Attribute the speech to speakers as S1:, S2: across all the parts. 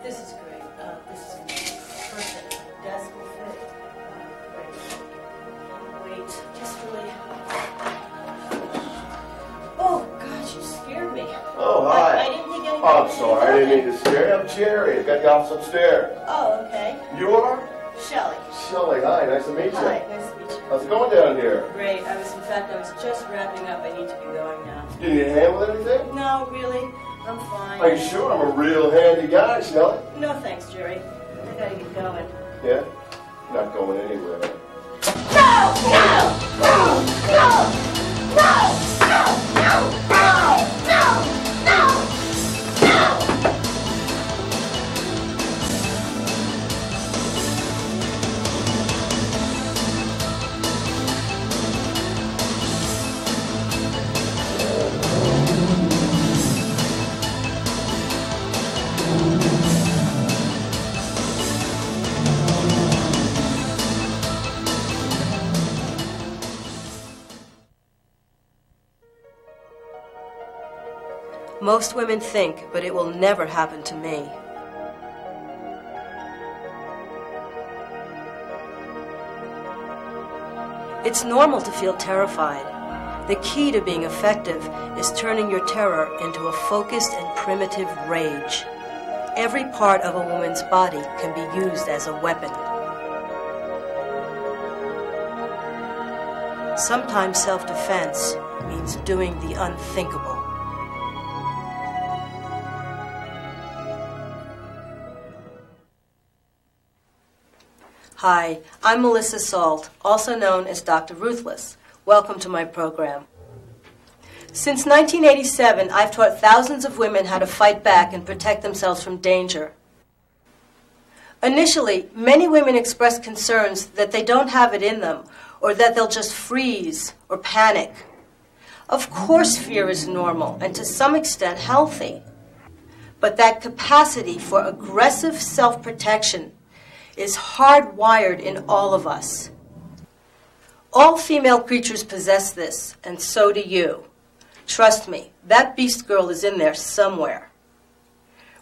S1: This is great. This is perfect. Desk will fit. Great. Wait, just really... Oh, gosh, you scared me.
S2: Oh, hi.
S1: I didn't think anything...
S2: Oh, I'm sorry. I didn't mean to scare you. I'm Jerry. I got the office upstairs.
S1: Oh, okay.
S2: You are?
S1: Shelley.
S2: Shelley, hi. Nice to meet you.
S1: Hi, nice to meet you.
S2: How's it going down here?
S1: Great. I was just wrapping up. I need to be going now.
S2: You need a hand with anything?
S1: No, really. I'm fine.
S2: Are you sure? I'm a real handy guy, Shelley.
S1: No, thanks, Jerry. I gotta get going.
S2: Yeah? Not going anywhere.
S3: No! No! No! No! No! No! No! No! No!
S1: Most women think, but it will never happen to me. It's normal to feel terrified. The key to being effective is turning your terror into a focused and primitive rage. Every part of a woman's body can be used as a weapon. Sometimes self-defense means doing the unthinkable. Hi, I'm Melissa Soalt, also known as Dr. Ruthless. Welcome to my program. Since 1987, I've taught thousands of women how to fight back and protect themselves from danger. Initially, many women express concerns that they don't have it in them, or that they'll just freeze or panic. Of course, fear is normal and to some extent healthy. But that capacity for aggressive self-protection is hardwired in all of us. All female creatures possess this, and so do you. Trust me, that beast girl is in there somewhere.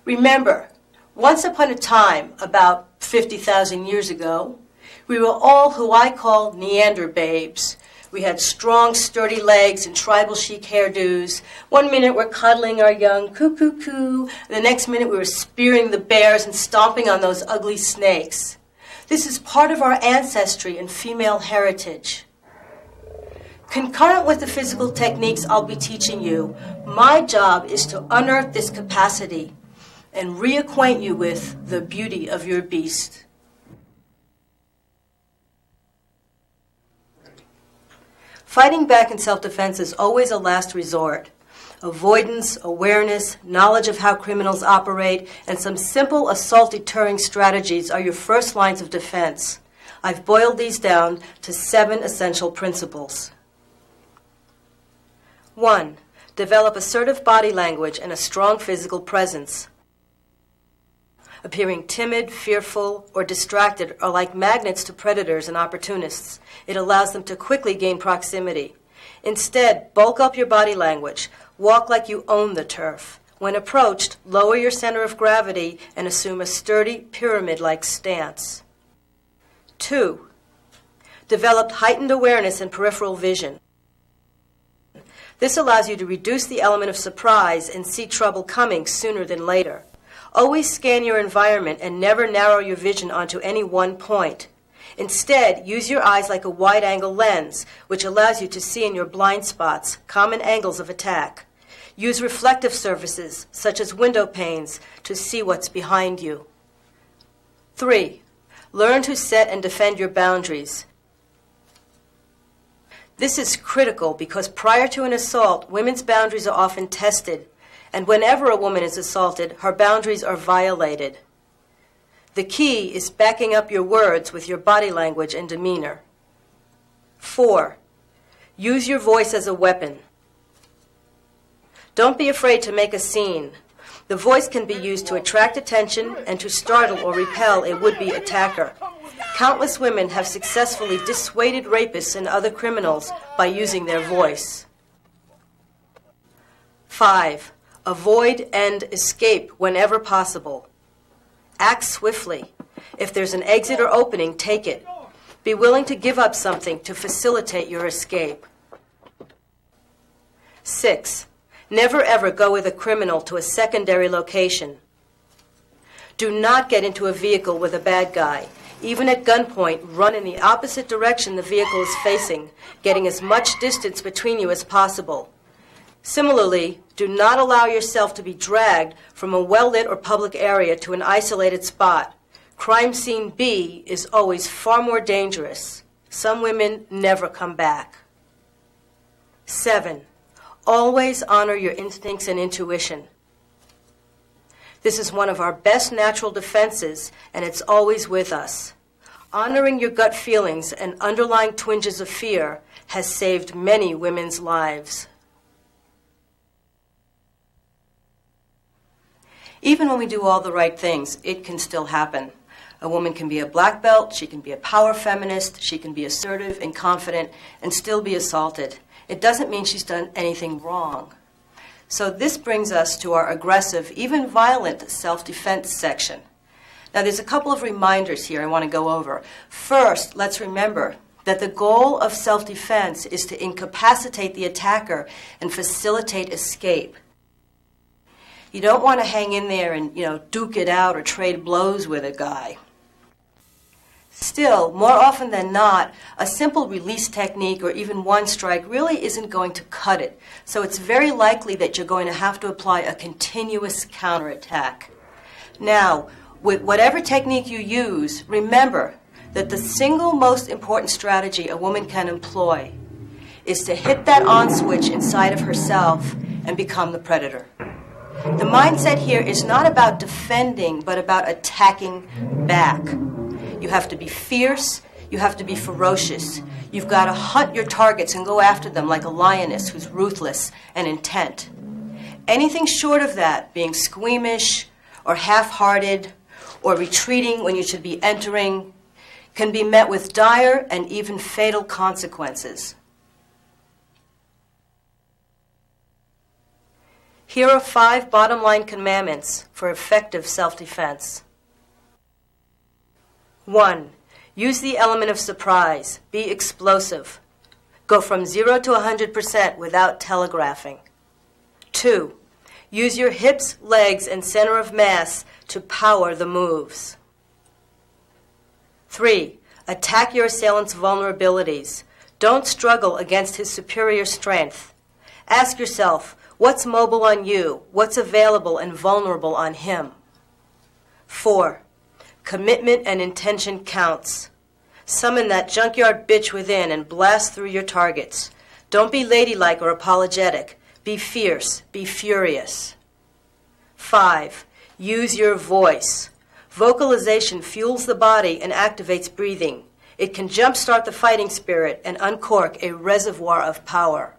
S1: Remember, once upon a time, about 50,000 years ago, we were all who I call Neander babes. We had strong, sturdy legs and tribal chic hairdos. One minute we're cuddling our young coo-coo-coo. The next minute we were spearing the bears and stomping on those ugly snakes. This is part of our ancestry and female heritage. Concurrent with the physical techniques I'll be teaching you, my job is to unearth this capacity and reacquaint you with the beauty of your beast. Fighting back in self-defense is always a last resort. Avoidance, awareness, knowledge of how criminals operate, and some simple assault deterring strategies are your first lines of defense. I've boiled these down to 7 essential principles. 1. Develop assertive body language and a strong physical presence. Appearing timid, fearful, or distracted are like magnets to predators and opportunists. It allows them to quickly gain proximity. Instead, bulk up your body language. Walk like you own the turf. When approached, lower your center of gravity and assume a sturdy, pyramid-like stance. 2. Develop heightened awareness and peripheral vision. This allows you to reduce the element of surprise and see trouble coming sooner than later. Always scan your environment and never narrow your vision onto any one point. Instead, use your eyes like a wide-angle lens, which allows you to see in your blind spots, common angles of attack. Use reflective surfaces, such as window panes, to see what's behind you. 3. Learn to set and defend your boundaries. This is critical because prior to an assault, women's boundaries are often tested, and whenever a woman is assaulted, her boundaries are violated. The key is backing up your words with your body language and demeanor. 4. Use your voice as a weapon. Don't be afraid to make a scene. The voice can be used to attract attention and to startle or repel a would-be attacker. Countless women have successfully dissuaded rapists and other criminals by using their voice. 5. Avoid and escape whenever possible. Act swiftly. If there's an exit or opening, take it. Be willing to give up something to facilitate your escape. 6. Never ever go with a criminal to a secondary location. Do not get into a vehicle with a bad guy. Even at gunpoint, run in the opposite direction the vehicle is facing, getting as much distance between you as possible. Similarly, do not allow yourself to be dragged from a well-lit or public area to an isolated spot. Crime scene B is always far more dangerous. Some women never come back. 7. Always honor your instincts and intuition. This is one of our best natural defenses, and it's always with us. Honoring your gut feelings and underlying twinges of fear has saved many women's lives. Even when we do all the right things, it can still happen. A woman can be a black belt, she can be a power feminist, she can be assertive and confident and still be assaulted. It doesn't mean she's done anything wrong. So this brings us to our aggressive, even violent self-defense section. Now there's a couple of reminders here I want to go over. First, let's remember that the goal of self-defense is to incapacitate the attacker and facilitate escape. You don't want to hang in there and, duke it out or trade blows with a guy. Still, more often than not, a simple release technique or even one strike really isn't going to cut it. So it's very likely that you're going to have to apply a continuous counterattack. Now, with whatever technique you use, remember that the single most important strategy a woman can employ is to hit that on switch inside of herself and become the predator. The mindset here is not about defending, but about attacking back. You have to be fierce, you have to be ferocious. You've got to hunt your targets and go after them like a lioness who's ruthless and intent. Anything short of that, being squeamish or half-hearted or retreating when you should be entering, can be met with dire and even fatal consequences. Here are 5 bottom-line commandments for effective self-defense. 1. Use the element of surprise. Be explosive. Go from 0 to 100% without telegraphing. 2. Use your hips, legs, and center of mass to power the moves. 3. Attack your assailant's vulnerabilities. Don't struggle against his superior strength. Ask yourself, what's mobile on you? What's available and vulnerable on him? 4. Commitment and intention counts. Summon that junkyard bitch within and blast through your targets. Don't be ladylike or apologetic. Be fierce. Be furious. 5. Use your voice. Vocalization fuels the body and activates breathing. It can jumpstart the fighting spirit and uncork a reservoir of power.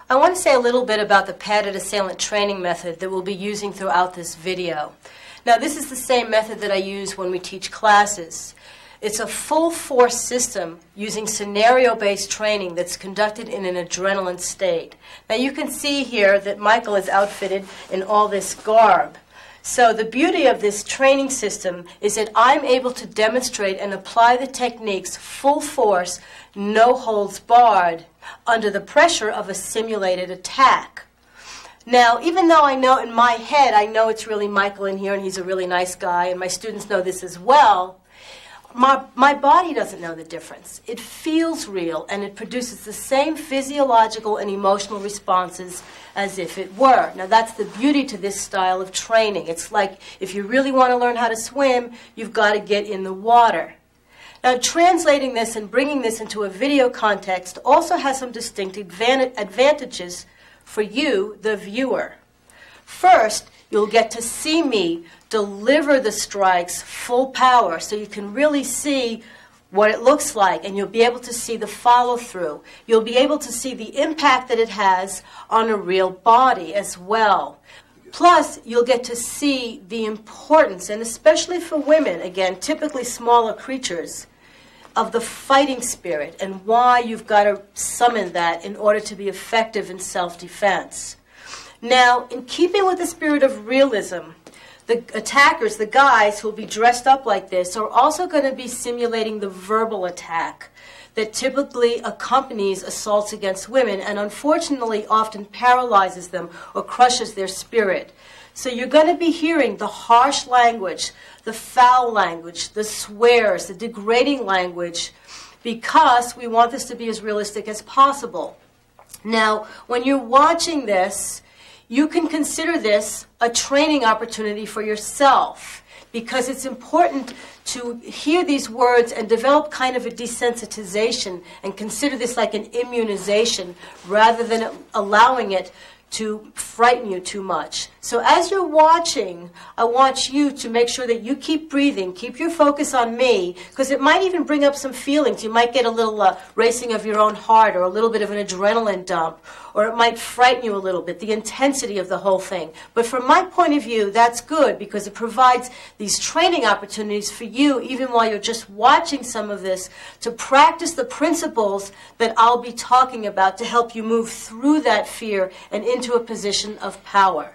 S1: I want to say a little bit about the padded assailant training method that we'll be using throughout this video. Now, this is the same method that I use when we teach classes. It's a full force system using scenario-based training that's conducted in an adrenaline state. Now, you can see here that Michael is outfitted in all this garb. So the beauty of this training system is that I'm able to demonstrate and apply the techniques full force, no holds barred, under the pressure of a simulated attack. Now, even though I know in my head, I know it's really Michael in here and he's a really nice guy, and my students know this as well, my body doesn't know the difference. It feels real, and it produces the same physiological and emotional responses as if it were. Now, that's the beauty to this style of training. It's like if you really want to learn how to swim, you've got to get in the water. Now, translating this and bringing this into a video context also has some distinct advantages for you, the viewer. First, you'll get to see me deliver the strikes full power so you can really see what it looks like, and you'll be able to see the follow-through. You'll be able to see the impact that it has on a real body as well. Plus, you'll get to see the importance, and especially for women, again, typically smaller creatures, of the fighting spirit and why you've got to summon that in order to be effective in self-defense. Now, in keeping with the spirit of realism, the attackers, the guys who will be dressed up like this, are also going to be simulating the verbal attack that typically accompanies assaults against women and unfortunately often paralyzes them or crushes their spirit. So you're going to be hearing the harsh language, the foul language, the swears, the degrading language, because we want this to be as realistic as possible. Now, when you're watching this, you can consider this a training opportunity for yourself, because it's important to hear these words and develop kind of a desensitization and consider this like an immunization rather than allowing it to frighten you too much. So as you're watching, I want you to make sure that you keep breathing, keep your focus on me, because it might even bring up some feelings. You might get a little racing of your own heart or a little bit of an adrenaline dump, or it might frighten you a little bit, the intensity of the whole thing. But from my point of view, that's good because it provides these training opportunities for you, even while you're just watching some of this, to practice the principles that I'll be talking about to help you move through that fear and into a position of power.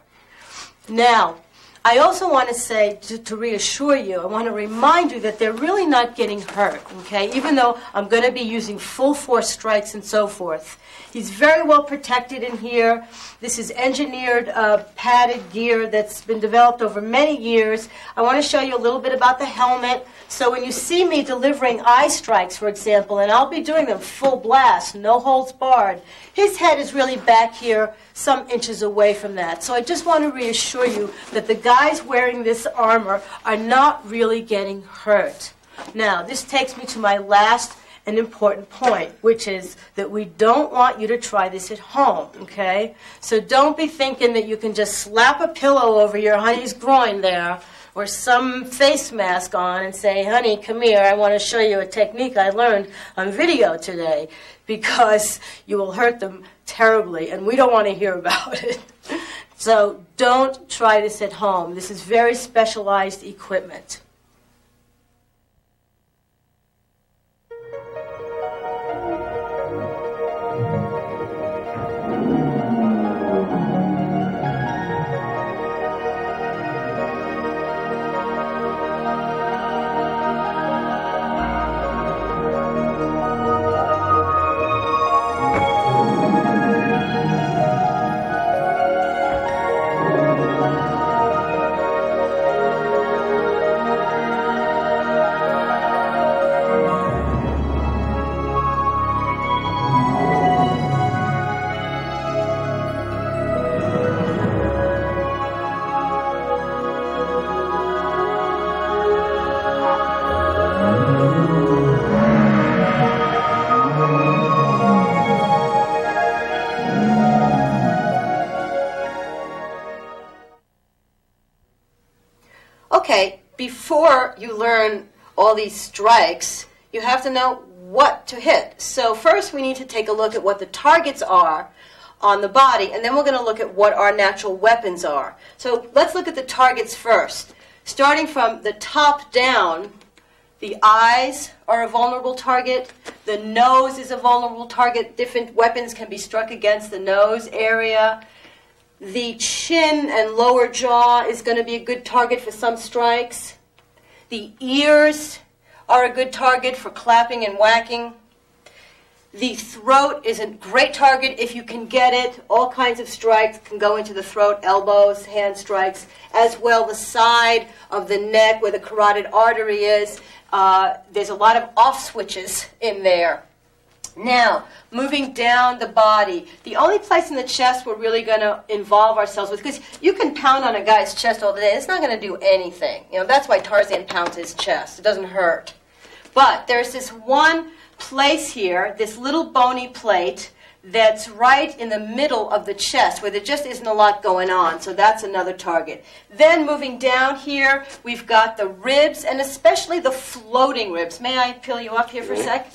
S1: Now, I also want to say, to reassure you, I want to remind you that they're really not getting hurt, okay? Even though I'm going to be using full force strikes and so forth. He's very well protected in here. This is engineered padded gear that's been developed over many years. I want to show you a little bit about the helmet. So when you see me delivering eye strikes, for example, and I'll be doing them full blast, no holds barred, his head is really back here, some inches away from that. So I just want to reassure you that the guys wearing this armor are not really getting hurt. Now, this takes me to my last and important point, which is that we don't want you to try this at home, okay? So don't be thinking that you can just slap a pillow over your honey's groin there or some face mask on and say, honey, come here, I want to show you a technique I learned on video today, because you will hurt them terribly, and we don't want to hear about it. So don't try this at home. This is very specialized equipment. Okay, before you learn all these strikes, you have to know what to hit. So first we need to take a look at what the targets are on the body, and then we're going to look at what our natural weapons are. So let's look at the targets first. Starting from the top down, the eyes are a vulnerable target. The nose is a vulnerable target. Different weapons can be struck against the nose area. The chin and lower jaw is going to be a good target for some strikes. The ears are a good target for clapping and whacking. The throat is a great target if you can get it. All kinds of strikes can go into the throat, elbows, hand strikes, as well the side of the neck where the carotid artery is. There's a lot of off switches in there. Now, moving down the body, the only place in the chest we're really going to involve ourselves with, because you can pound on a guy's chest all day, it's not going to do anything. You know, that's why Tarzan pounds his chest. It doesn't hurt. But there's this one place here, this little bony plate, that's right in the middle of the chest where there just isn't a lot going on, so that's another target. Then moving down here, we've got the ribs, and especially the floating ribs. May I peel you up here for a sec?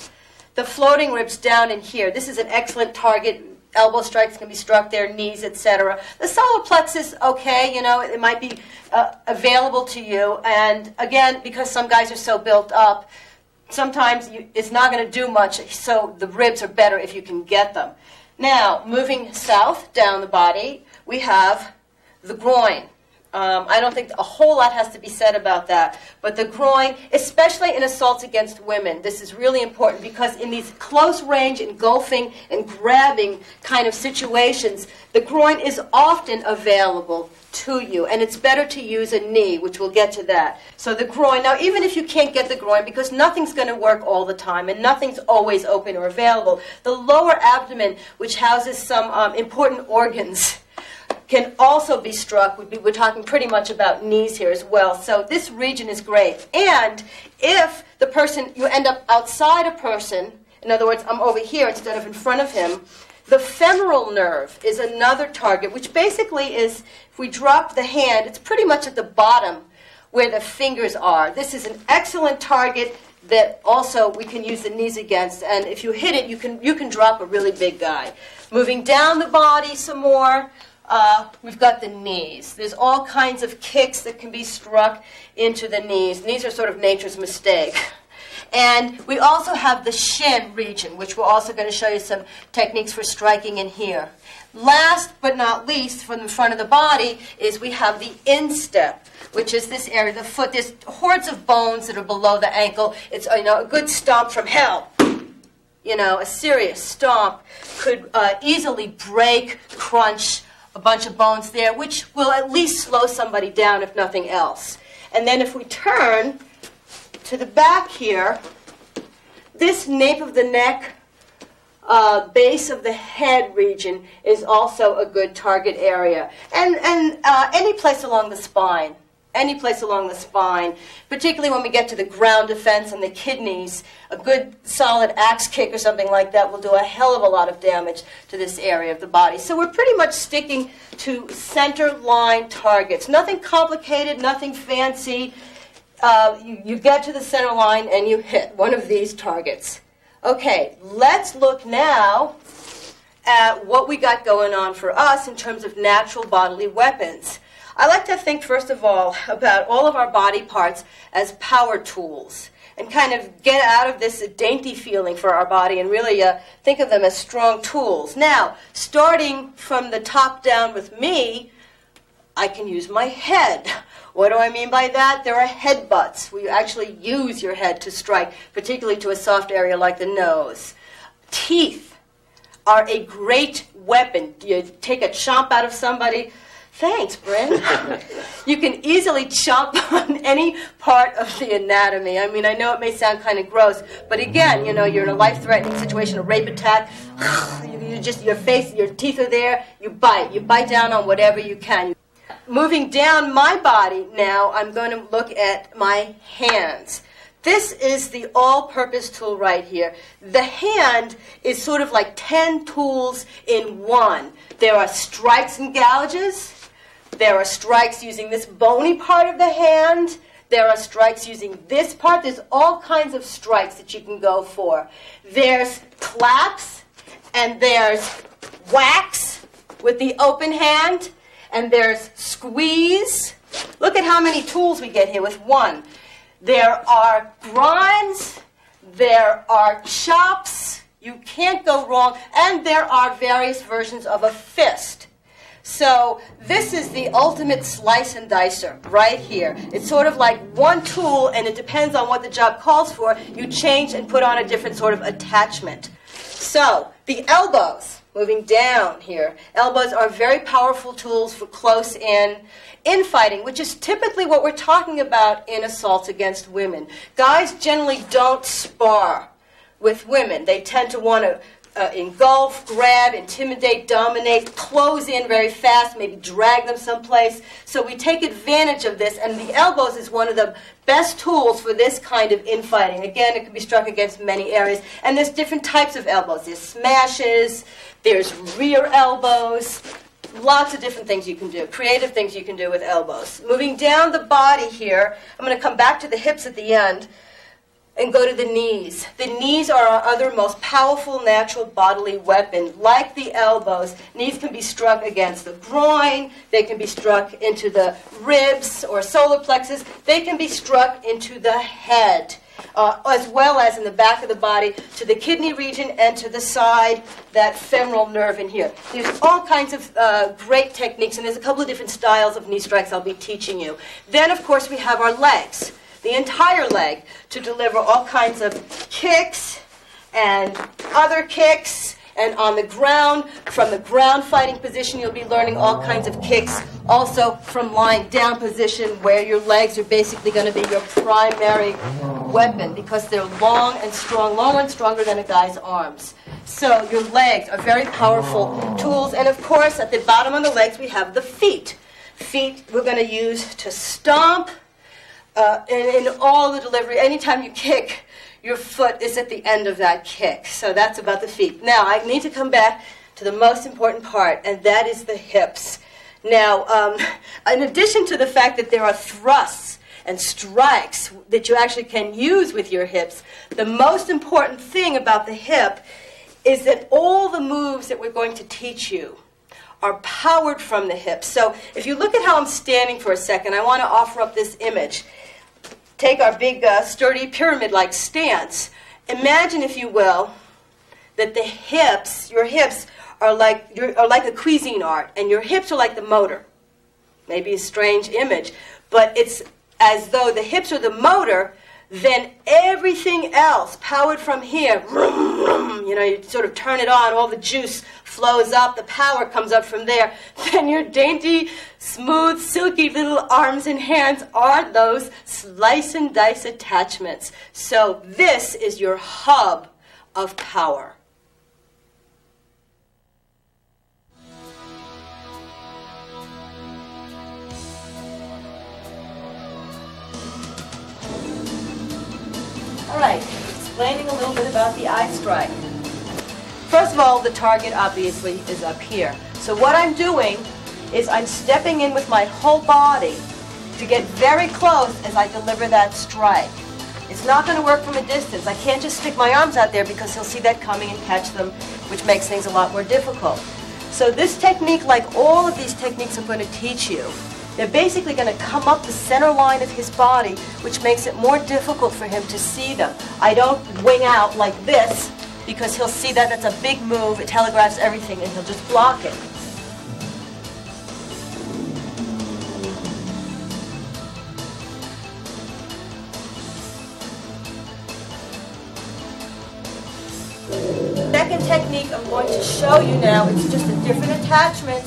S1: The floating ribs down in here. This is an excellent target. Elbow strikes can be struck there, knees, etc. The solar plexus, okay, you know, it might be available to you. And again, because some guys are so built up, sometimes it's not going to do much, so the ribs are better if you can get them. Now, moving south down the body, we have the groin. I don't think a whole lot has to be said about that. But the groin, especially in assaults against women, this is really important because in these close range engulfing and grabbing kind of situations, the groin is often available to you. And it's better to use a knee, which we'll get to that. So the groin, now even if you can't get the groin, because nothing's going to work all the time and nothing's always open or available, the lower abdomen, which houses some important organs, can also be struck. We're talking pretty much about knees here as well. So this region is great. And if the person, you end up outside a person, in other words, I'm over here instead of in front of him, the femoral nerve is another target, which basically is, if we drop the hand, it's pretty much at the bottom where the fingers are. This is an excellent target that also we can use the knees against. And if you hit it, you can drop a really big guy. Moving down the body some more. We've got the knees. There's all kinds of kicks that can be struck into the knees. Knees are sort of nature's mistake. And we also have the shin region, which we're also going to show you some techniques for striking in here. Last but not least, from the front of the body, is we have the instep, which is this area of the foot. There's hordes of bones that are below the ankle. It's a good stomp from hell. A serious stomp could easily break, crunch a bunch of bones there, which will at least slow somebody down, if nothing else. And then if we turn to the back here, this nape of the neck, base of the head region is also a good target area. And any place along the spine. Any place along the spine, particularly when we get to the ground defense and the kidneys, a good solid axe kick or something like that will do a hell of a lot of damage to this area of the body. So we're pretty much sticking to center line targets. Nothing complicated, nothing fancy. You get to the center line and you hit one of these targets. Okay, let's look now at what we got going on for us in terms of natural bodily weapons. I like to think, first of all, about all of our body parts as power tools and kind of get out of this dainty feeling for our body and really think of them as strong tools. Now, starting from the top down with me, I can use my head. What do I mean by that? There are headbutts where you actually use your head to strike, particularly to a soft area like the nose. Teeth are a great weapon. You take a chomp out of somebody. Thanks, Bryn. You can easily chomp on any part of the anatomy. I mean, I know it may sound kind of gross, but again, you're in a life-threatening situation, a rape attack. Your teeth are there. You bite down on whatever you can. Moving down my body now, I'm going to look at my hands. This is the all-purpose tool right here. The hand is sort of like 10 tools in one. There are strikes and gouges. There are strikes using this bony part of the hand. There are strikes using this part. There's all kinds of strikes that you can go for. There's claps, and there's whacks with the open hand, and there's squeeze. Look at how many tools we get here with one. There are grinds, there are chops, you can't go wrong, and there are various versions of a fist. So this is the ultimate slice and dicer right here. It's sort of like one tool, and it depends on what the job calls for. You change and put on a different sort of attachment. So the elbows, moving down here, elbows are very powerful tools for close in infighting, which is typically what we're talking about in assaults against women. Guys generally don't spar with women. They tend to want to engulf, grab, intimidate, dominate, close in very fast, maybe drag them someplace. So we take advantage of this, and the elbows is one of the best tools for this kind of infighting. Again, it can be struck against many areas, and there's different types of elbows. There's smashes, there's rear elbows, lots of different things you can do, creative things you can do with elbows. Moving down the body here, I'm going to come back to the hips at the end, and go to the knees. The knees are our other most powerful natural bodily weapon. Like the elbows, knees can be struck against the groin, they can be struck into the ribs or solar plexus, they can be struck into the head. as well as in the back of the body, to the kidney region and to the side, that femoral nerve in here. There's all kinds of great techniques, and there's a couple of different styles of knee strikes I'll be teaching you. Then, of course, we have our legs, the entire leg, to deliver all kinds of kicks and other kicks. And on the ground, from the ground fighting position, you'll be learning all kinds of kicks. Also from lying down position, where your legs are basically going to be your primary weapon, because they're long and strong, longer and stronger than a guy's arms. So your legs are very powerful tools. And of course, at the bottom of the legs, we have the feet. Feet we're going to use to stomp. In all the delivery, anytime you kick, your foot is at the end of that kick. So that's about the feet. Now, I need to come back to the most important part, and that is the hips. Now, in addition to the fact that there are thrusts and strikes that you actually can use with your hips, the most important thing about the hip is that all the moves that we're going to teach you are powered from the hips. So if you look at how I'm standing for a second, I want to offer up this image. Take our big, sturdy, pyramid-like stance. Imagine, if you will, that the hips, your hips, are like a cuisine art, and your hips are like the motor. Maybe a strange image, but it's as though the hips are the motor, then everything else, powered from here, you sort of turn it on, all the juice flows up, the power comes up from there. Then your dainty, smooth, silky little arms and hands are those slice and dice attachments. So this is your hub of power. All right, explaining a little bit about the eye strike. First of all, the target obviously is up here. So what I'm doing is I'm stepping in with my whole body to get very close as I deliver that strike. It's not going to work from a distance. I can't just stick my arms out there because he'll see that coming and catch them, which makes things a lot more difficult. So this technique, like all of these techniques I'm going to teach you, they're basically going to come up the center line of his body, which makes it more difficult for him to see them. I don't wing out like this, because he'll see that that's a big move, it telegraphs everything, and he'll just block it. The second technique I'm going to show you now, it's just a different attachment,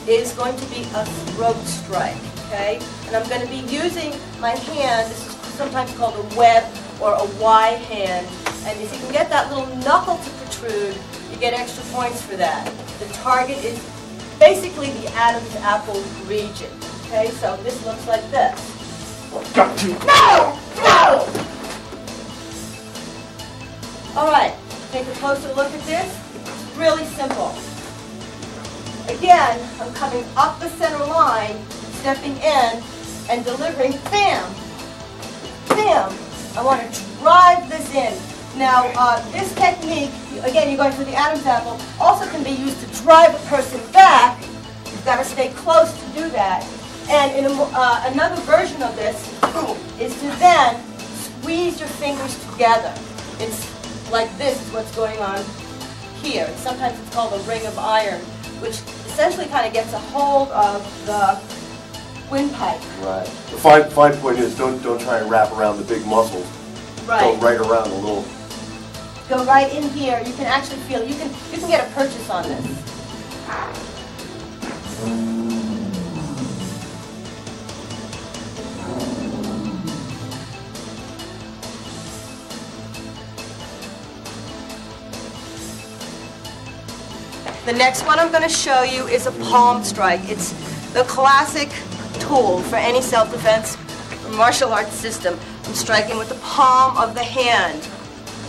S1: is going to be a throat strike, okay? And I'm going to be using my hand, this is sometimes called a web or a Y hand, and if you can get that little knuckle to protrude, you get extra points for that. The target is basically the Adam's apple region, okay? So this looks like this.
S2: Got to.
S3: No! No!
S1: All right, take a closer look at this. It's really simple. Again, I'm coming up the center line, stepping in, and delivering bam, bam. I want to drive this in. Now, this technique, again, you're going for the Adam's apple, also can be used to drive a person back. You've got to stay close to do that. And in another version of this is to then squeeze your fingers together. It's like this is what's going on here. And sometimes it's called a ring of iron, which essentially kind of gets a hold of the windpipe.
S2: Right. The fine point is don't try and wrap around the big muscles.
S1: Right.
S2: Go right around the little.
S1: Go right in here. You can actually feel. You can get a purchase on this. The next one I'm going to show you is a palm strike. It's the classic tool for any self-defense or martial arts system. I'm striking with the palm of the hand,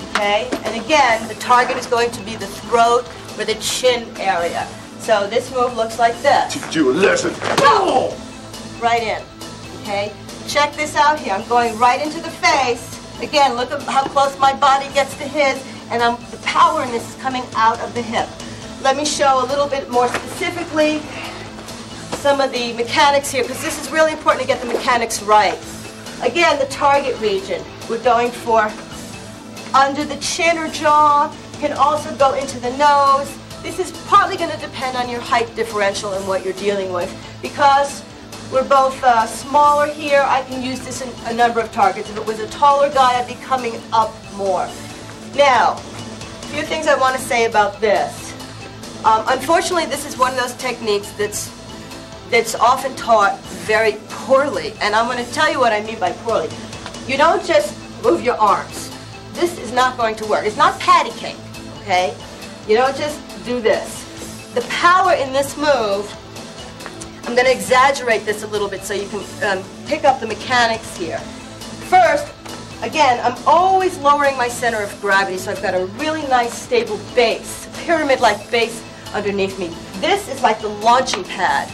S1: okay? And again, the target is going to be the throat or the chin area. So this move looks like this.
S2: Teach you a lesson.
S1: Go! Right in, okay? Check this out here. I'm going right into the face. Again, look at how close my body gets to his, and the power in this is coming out of the hip. Let me show a little bit more specifically some of the mechanics here, because this is really important to get the mechanics right. Again, the target region. We're going for under the chin or jaw. You can also go into the nose. This is partly going to depend on your height differential and what you're dealing with. Because we're both smaller here, I can use this in a number of targets. If it was a taller guy, I'd be coming up more. Now, a few things I want to say about this. Unfortunately, this is one of those techniques that's often taught very poorly. And I'm going to tell you what I mean by poorly. You don't just move your arms. This is not going to work. It's not patty cake, okay? You don't just do this. The power in this move, I'm going to exaggerate this a little bit so you can pick up the mechanics here. First, again, I'm always lowering my center of gravity, so I've got a really nice stable base, pyramid-like base underneath me. This is like the launching pad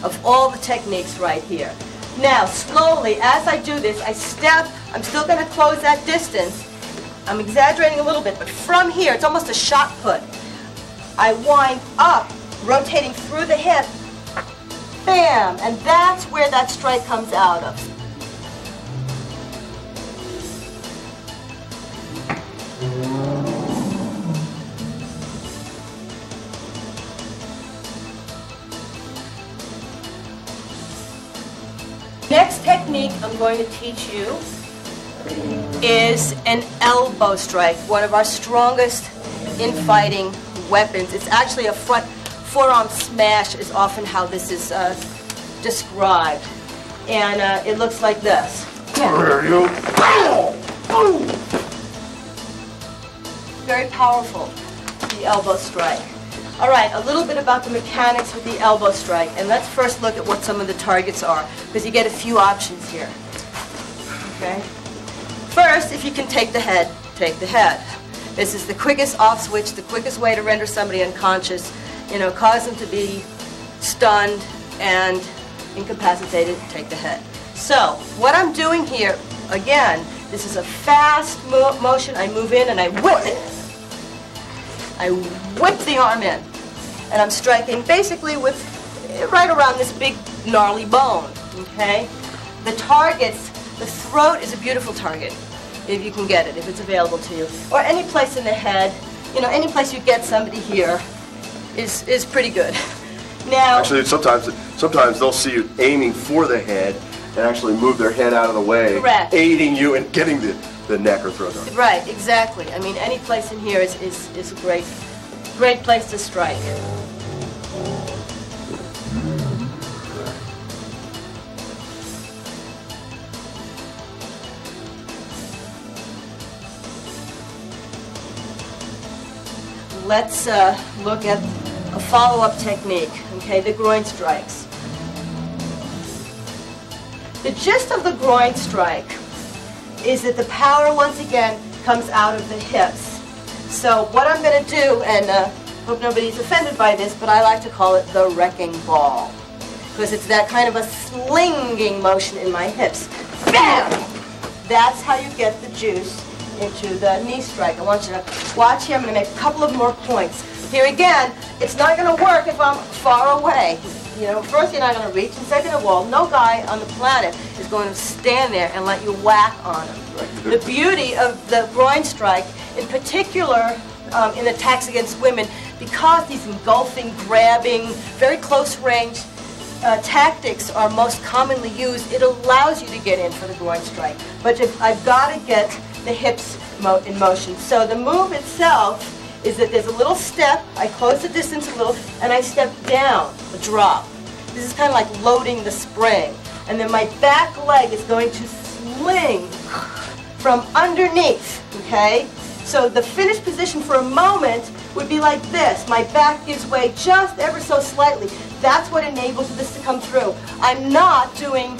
S1: of all the techniques right here. Now, slowly, as I do this, I step. I'm still going to close that distance. I'm exaggerating a little bit, but from here, it's almost a shot put. I wind up, rotating through the hip. Bam! And that's where that strike comes out of. Next technique I'm going to teach you is an elbow strike, one of our strongest in fighting weapons. It's actually a front forearm smash is often how this is described. And it looks like this. Very powerful, the elbow strike. All right, a little bit about the mechanics with the elbow strike. And let's first look at what some of the targets are, because you get a few options here. Okay? First, if you can take the head, take the head. This is the quickest off switch, the quickest way to render somebody unconscious, cause them to be stunned and incapacitated, take the head. So, what I'm doing here, again, this is a fast motion. I move in and I whip it. I whip the arm in. And I'm striking basically with right around this big gnarly bone, okay? The targets, the throat is a beautiful target, if you can get it, if it's available to you. Or any place in the head, any place you get somebody here is pretty good. Now,
S2: actually, sometimes they'll see you aiming for the head and actually move their head out of the way,
S1: correct,
S2: aiding you in getting the neck or throat.
S1: Right, exactly. I mean, any place in here is a great place to strike. Let's look at a follow-up technique, okay, the groin strikes. The gist of the groin strike is that the power, once again, comes out of the hips. So what I'm going to do, and hope nobody's offended by this, but I like to call it the wrecking ball, because it's that kind of a slinging motion in my hips. Bam! That's how you get the juice into the knee strike. I want you to watch here. I'm going to make a couple of more points. Here again, it's not going to work if I'm far away. First, you're not going to reach, and second of all, no guy on the planet is going to stand there and let you whack on him. The beauty of the groin strike, in particular in attacks against women, because these engulfing, grabbing, very close range tactics are most commonly used, it allows you to get in for the groin strike. But I've got to get the hips in motion. So the move itself is that there's a little step, I close the distance a little, and I step down, a drop. This is kind of like loading the spring. And then my back leg is going to sling from underneath, okay? So the finished position for a moment would be like this. My back gives way just ever so slightly. That's what enables this to come through. I'm not doing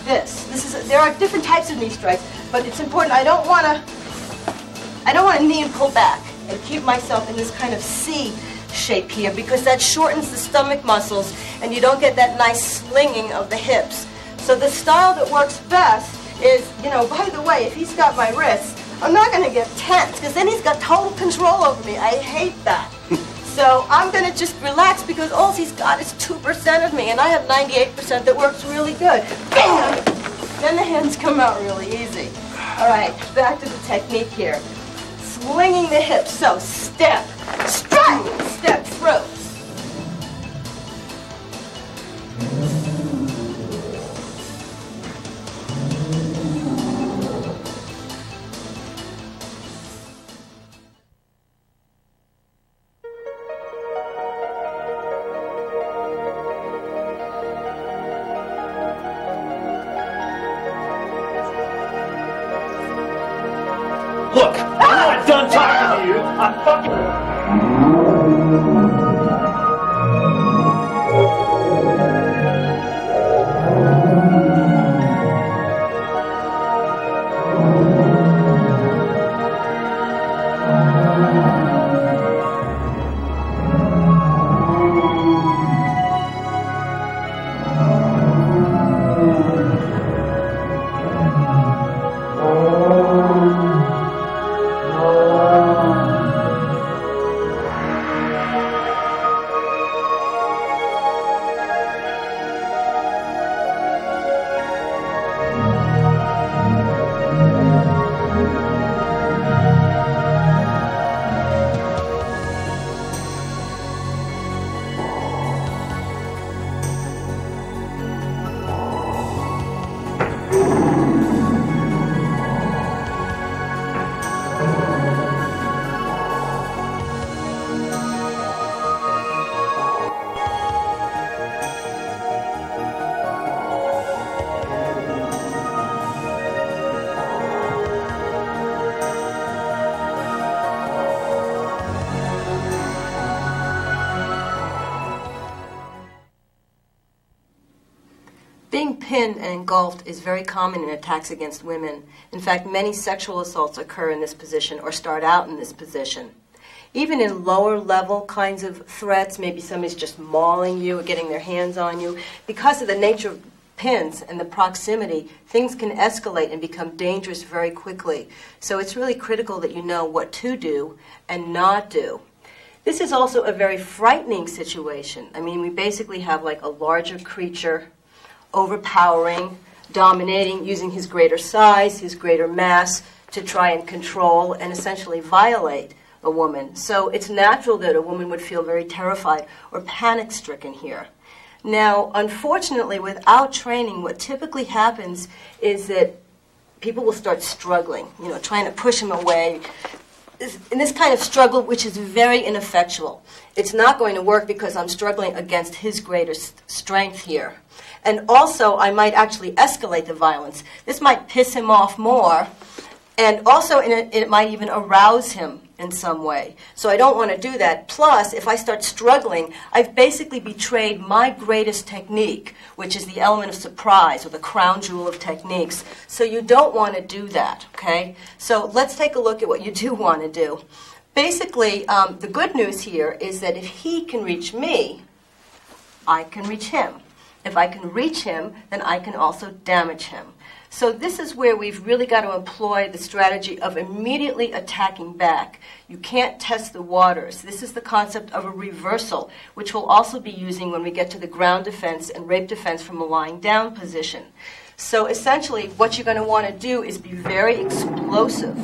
S1: this. There are different types of knee strikes, but it's important. I don't want to knee and pull back and keep myself in this kind of C shape here, because that shortens the stomach muscles and you don't get that nice slinging of the hips. So the style that works best is, by the way, if he's got my wrists, I'm not going to get tense, because then he's got total control over me. I hate that. So I'm going to just relax, because all he's got is 2% of me, and I have 98% that works really good. Bam! Then the hands come out really easy. All right, back to the technique here. Swinging the hips, so step, strike, step through.
S4: Look, I'm not done talking to you. I'm fucking...
S1: Being pinned and engulfed is very common in attacks against women. In fact, many sexual assaults occur in this position or start out in this position. Even in lower level kinds of threats, maybe somebody's just mauling you or getting their hands on you, because of the nature of pins and the proximity, things can escalate and become dangerous very quickly. So it's really critical that you know what to do and not do. This is also a very frightening situation. I mean, we basically have like a larger creature overpowering, dominating, using his greater size, his greater mass to try and control and essentially violate a woman. So it's natural that a woman would feel very terrified or panic-stricken here. Now, unfortunately, without training, what typically happens is that people will start struggling, trying to push him away. In this kind of struggle, which is very ineffectual. It's not going to work because I'm struggling against his greater strength here. And also, I might actually escalate the violence. This might piss him off more, and also it might even arouse him in some way. So I don't want to do that. Plus, if I start struggling, I've basically betrayed my greatest technique, which is the element of surprise, or the crown jewel of techniques. So you don't want to do that, okay? So let's take a look at what you do want to do. Basically, the good news here is that if he can reach me, I can reach him. If I can reach him, then I can also damage him. So this is where we've really got to employ the strategy of immediately attacking back. You can't test the waters. This is the concept of a reversal, which we'll also be using when we get to the ground defense and rape defense from a lying down position. So essentially, what you're going to want to do is be very explosive,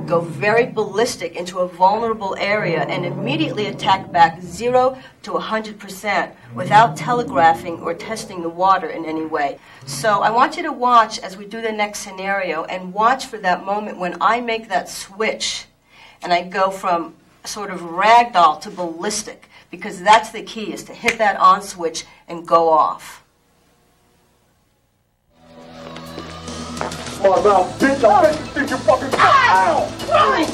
S1: go very ballistic into a vulnerable area, and immediately attack back 0 to 100% without telegraphing or testing the water in any way. So I want you to watch as we do the next scenario, and watch for that moment when I make that switch and I go from sort of ragdoll to ballistic, because that's the key, is to hit that on switch and go off.
S2: Smart mouth, bitch, I bet you think you're fucking... Ow!
S3: Groin!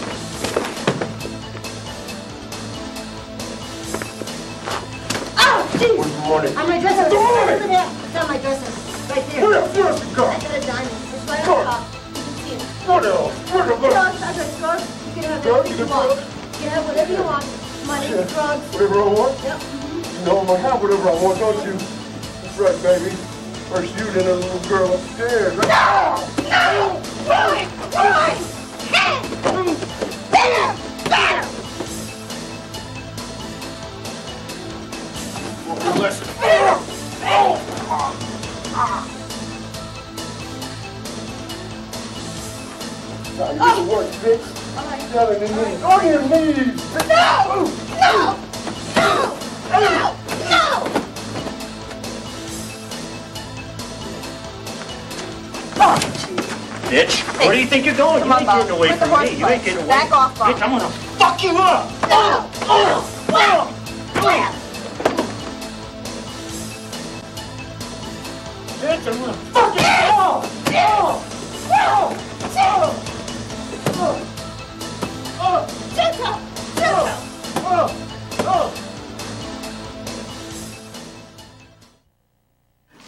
S3: Oh, jeez!
S2: Where's the money?
S3: On my dresser. Over there. It's on my dresser. Right there.
S2: Where the
S3: I
S2: fuck?
S3: got a diamond. It's right on top. You can see it.
S2: What else? Where the fuck?
S3: Drugs. I got drugs. You can have
S2: Drugs?
S3: anything
S2: You
S3: you
S2: got
S3: want.
S2: drugs?
S3: You can have whatever you want. Money, drugs.
S2: Whatever I want?
S3: Yep.
S2: You know I'm gonna have whatever I want, don't you? That's right, baby. First you, then a little girl upstairs, right?
S3: No! Groin! Groin! Better! Better!
S2: Listen. Time to get to work, bitch. Down on your knees. On your knees.
S3: No! No! No! No! No!
S4: Bitch, where do you think you're going? You ain't getting away from me. You ain't getting away.
S3: Back off,
S4: Bitch, I'm gonna fuck you up.
S3: No!
S4: Bitch, I'm gonna fuck you up.
S3: Gentle! Gentle!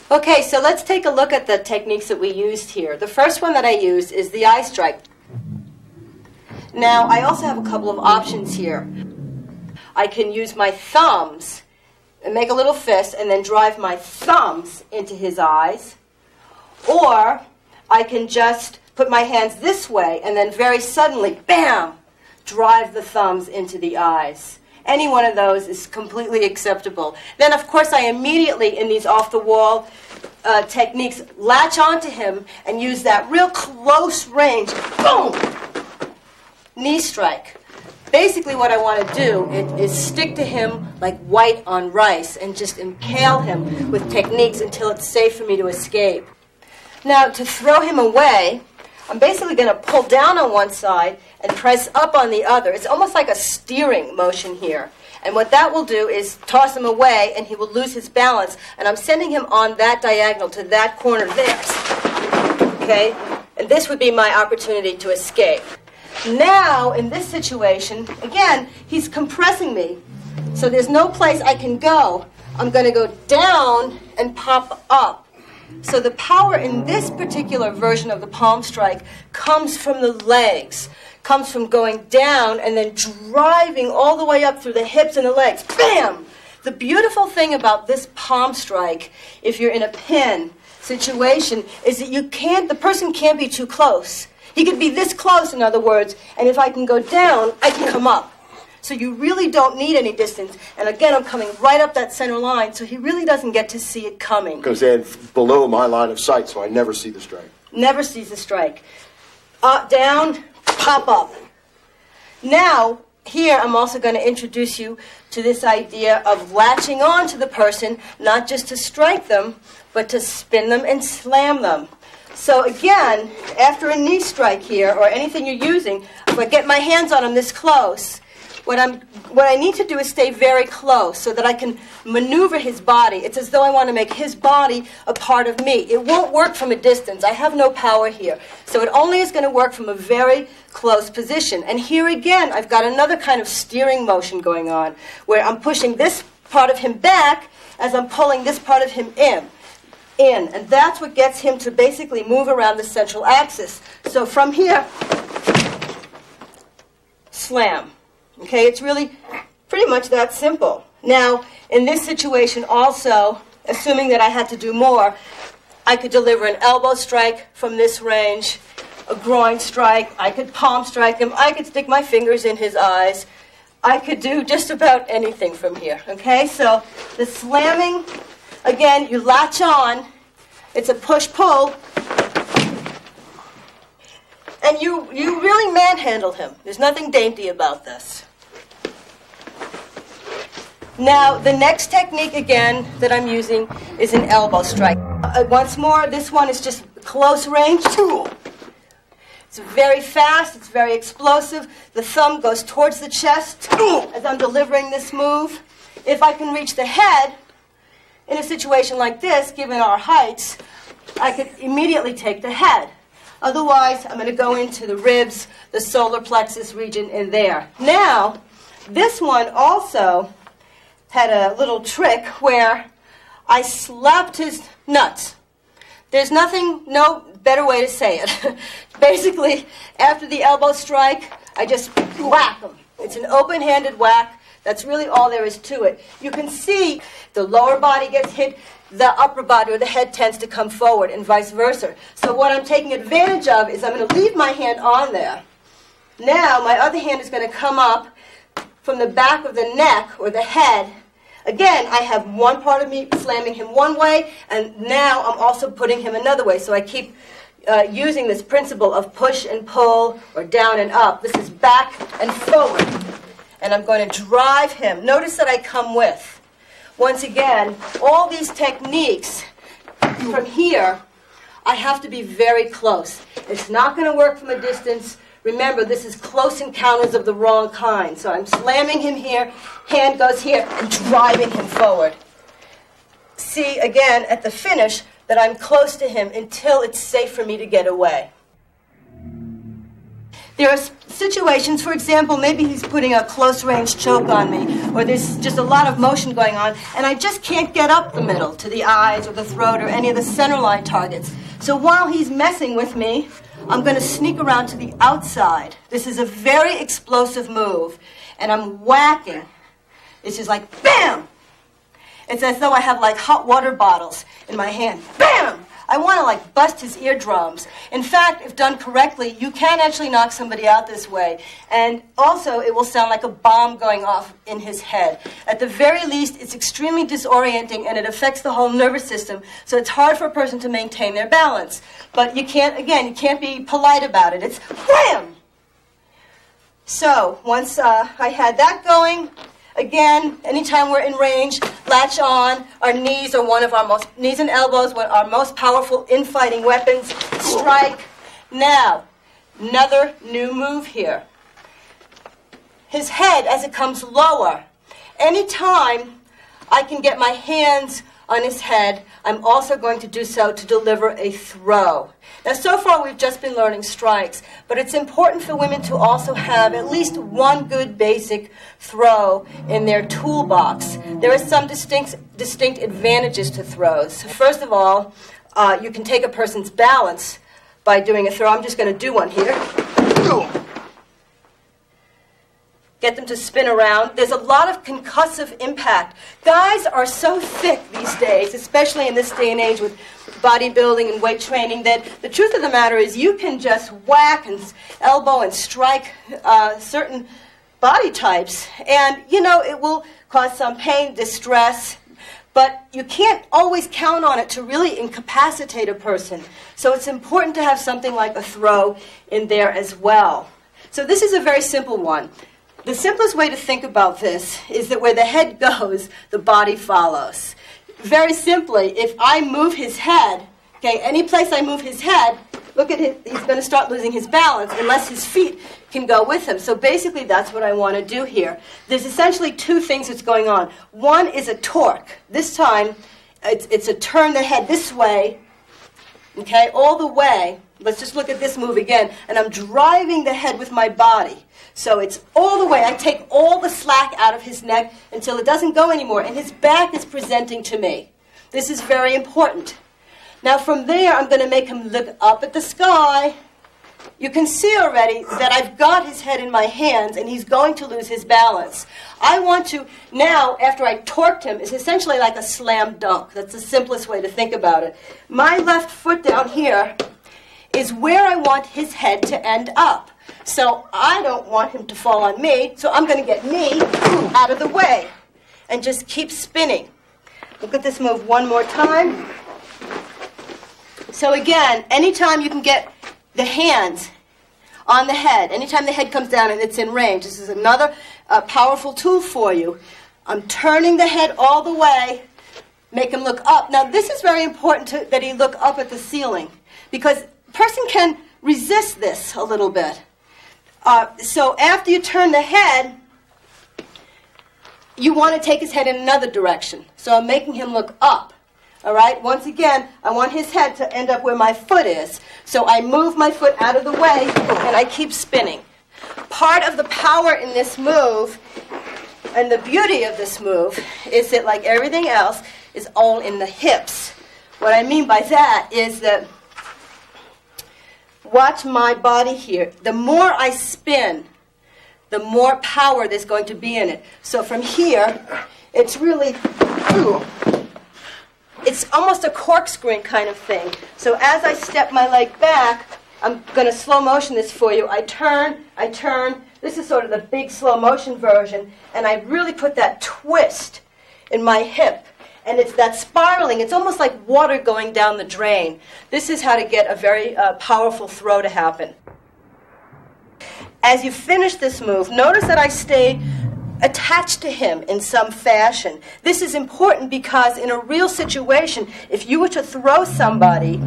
S1: Okay, so let's take a look at the techniques that we used here. The first one that I used is the eye strike. Now, I also have a couple of options here. I can use my thumbs and make a little fist and then drive my thumbs into his eyes. Or I can just put my hands this way and then very suddenly, bam, drive the thumbs into the eyes. Any one of those is completely acceptable. Then, of course, I immediately, in these off-the-wall techniques, latch onto him and use that real close range, boom, knee strike. Basically, what I want to do is stick to him like white on rice and just impale him with techniques until it's safe for me to escape. Now, to throw him away, I'm basically going to pull down on one side and press up on the other. It's almost like a steering motion here. And what that will do is toss him away, and he will lose his balance. And I'm sending him on that diagonal to that corner there. Okay? And this would be my opportunity to escape. Now, in this situation, again, he's compressing me. So there's no place I can go. I'm going to go down and pop up. So the power in this particular version of the palm strike comes from the legs, comes from going down and then driving all the way up through the hips and the legs. Bam! The beautiful thing about this palm strike, if you're in a pin situation, is that the person can't be too close. He could be this close, in other words, and if I can go down, I can come up. So you really don't need any distance. And again, I'm coming right up that center line, so he really doesn't get to see it coming.
S5: Because they're below my line of sight, so I never see the strike.
S1: Never sees the strike. Up, down, pop up. Now, here I'm also going to introduce you to this idea of latching on to the person, not just to strike them, but to spin them and slam them. So again, after a knee strike here, or anything you're using, if I get my hands on him this close, what I need to do is stay very close so that I can maneuver his body. It's as though I want to make his body a part of me. It won't work from a distance. I have no power here. So it only is going to work from a very close position. And here again, I've got another kind of steering motion going on, where I'm pushing this part of him back as I'm pulling this part of him in. And that's what gets him to basically move around the central axis. So from here, slam. Okay, it's really pretty much that simple. Now, in this situation also, assuming that I had to do more, I could deliver an elbow strike from this range, a groin strike, I could palm strike him, I could stick my fingers in his eyes, I could do just about anything from here. Okay, so the slamming, again, you latch on, it's a push-pull, and you really manhandle him. There's nothing dainty about this. Now, the next technique, again, that I'm using is an elbow strike. Once more, this one is just close range. It's very fast, it's very explosive. The thumb goes towards the chest as I'm delivering this move. If I can reach the head, in a situation like this, given our heights, I could immediately take the head. Otherwise, I'm going to go into the ribs, the solar plexus region in there. Now, this one also had a little trick where I slapped his nuts. There's no better way to say it. Basically, after the elbow strike, I just whack him. It's an open-handed whack. That's really all there is to it. You can see the lower body gets hit, the upper body or the head tends to come forward and vice versa. So what I'm taking advantage of is I'm going to leave my hand on there. Now my other hand is going to come up from the back of the neck or the head. Again, I have one part of me slamming him one way, and now I'm also putting him another way. So I keep using this principle of push and pull or down and up. This is back and forward. And I'm going to drive him. Notice that I come with. Once again, all these techniques from here, I have to be very close. It's not going to work from a distance. Remember, this is close encounters of the wrong kind. So I'm slamming him here, hand goes here, and driving him forward. See, again, at the finish, that I'm close to him until it's safe for me to get away. There are situations, for example, maybe he's putting a close-range choke on me, or there's just a lot of motion going on, and I just can't get up the middle to the eyes or the throat or any of the centerline targets. So while he's messing with me, I'm going to sneak around to the outside. This is a very explosive move, and I'm whacking. It's just like, bam! It's as though I have like hot water bottles in my hand. Bam! I want to like bust his eardrums. In fact, if done correctly, you can actually knock somebody out this way. And also, it will sound like a bomb going off in his head. At the very least, it's extremely disorienting and it affects the whole nervous system. So it's hard for a person to maintain their balance. But you can't, again, you can't be polite about it. It's wham! So once I had that going, again, anytime we're in range, latch on. Our knees are one of our most, knees and elbows, one of our most powerful infighting weapons. Strike. Now, another new move here. His head, as it comes lower, anytime I can get my hands on his head, I'm also going to do so to deliver a throw. Now, so far we've just been learning strikes, but it's important for women to also have at least one good basic throw in their toolbox. There are some distinct advantages to throws. First of all, you can take a person's balance by doing a throw. I'm just going to do one here. Get them to spin around. There's a lot of concussive impact. Guys are so thick these days, especially in this day and age with bodybuilding and weight training, that the truth of the matter is you can just whack and elbow and strike certain body types, and, you know, it will cause some pain, distress, but you can't always count on it to really incapacitate a person. So it's important to have something like a throw in there as well. So this is a very simple one. The simplest way to think about this is that where the head goes, the body follows. Very simply, if I move his head, okay, any place I move his head, look at him, he's going to start losing his balance unless his feet can go with him. So basically that's what I want to do here. There's essentially two things that's going on. One is a torque. This time, it's a turn the head this way, okay, all the way. Let's just look at this move again. And I'm driving the head with my body. So it's all the way. I take all the slack out of his neck until it doesn't go anymore. And his back is presenting to me. This is very important. Now from there, I'm going to make him look up at the sky. You can see already that I've got his head in my hands and he's going to lose his balance. I want to, now, after I torqued him, it's essentially like a slam dunk. That's the simplest way to think about it. My left foot down here is where I want his head to end up. So I don't want him to fall on me, so I'm going to get me out of the way and just keep spinning. Look at this move one more time. So again, anytime you can get the hands on the head, anytime the head comes down and it's in range, this is another powerful tool for you. I'm turning the head all the way, make him look up. Now this is very important that he look up at the ceiling, because a person can resist this a little bit. So after you turn the head, you want to take his head in another direction. So I'm making him look up. All right? Once again, I want his head to end up where my foot is. So I move my foot out of the way, and I keep spinning. Part of the power in this move, and the beauty of this move, is that, like everything else, is all in the hips. What I mean by that is that, watch my body here. The more I spin, the more power there's going to be in it. So from here, it's really, it's almost a corkscrew kind of thing. So as I step my leg back, I'm going to slow motion this for you. I turn. This is sort of the big slow motion version, and I really put that twist in my hip. And it's that spiraling. It's almost like water going down the drain. This is how to get a very powerful throw to happen. As you finish this move, notice that I stay attached to him in some fashion. This is important because in a real situation, if you were to throw somebody,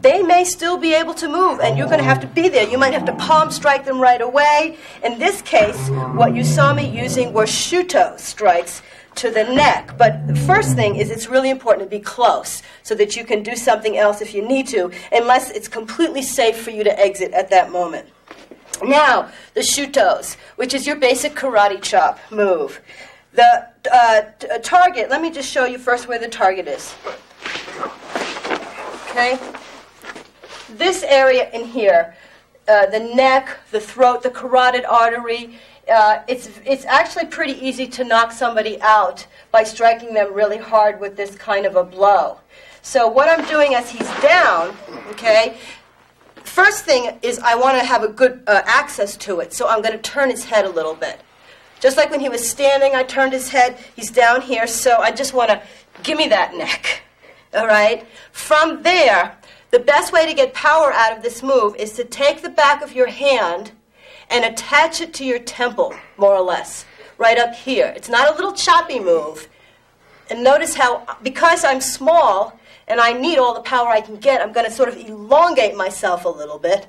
S1: they may still be able to move, and you're going to have to be there. You might have to palm strike them right away. In this case, what you saw me using were shuto strikes to the neck. But the first thing is it's really important to be close so that you can do something else if you need to, unless it's completely safe for you to exit at that moment. Now, the shutos, which is your basic karate chop move. The target, let me just show you first where the target is. Okay? This area in here, the neck, the throat, the carotid artery, it's actually pretty easy to knock somebody out by striking them really hard with this kind of a blow. So what I'm doing as he's down, okay, first thing is I want to have a good access to it, so I'm going to turn his head a little bit. Just like when he was standing, I turned his head. He's down here, so I just want to give me that neck, all right? From there, the best way to get power out of this move is to take the back of your hand and attach it to your temple, more or less, right up here. It's not a little choppy move. And notice how, because I'm small and I need all the power I can get, I'm going to sort of elongate myself a little bit,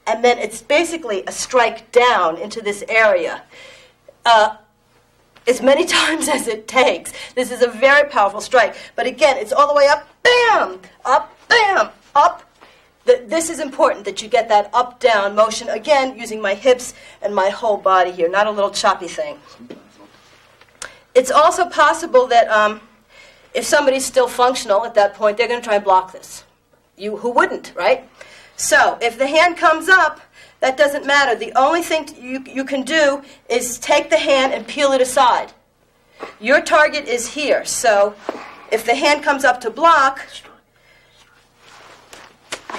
S1: and then it's basically a strike down into this area. As many times as it takes. This is a very powerful strike. But again, it's all the way up, bam, up. This is important that you get that up-down motion, again, using my hips and my whole body here, not a little choppy thing. It's also possible that if somebody's still functional at that point, they're going to try and block this. Who wouldn't, right? So if the hand comes up, that doesn't matter. The only thing you can do is take the hand and peel it aside. Your target is here, so if the hand comes up to block,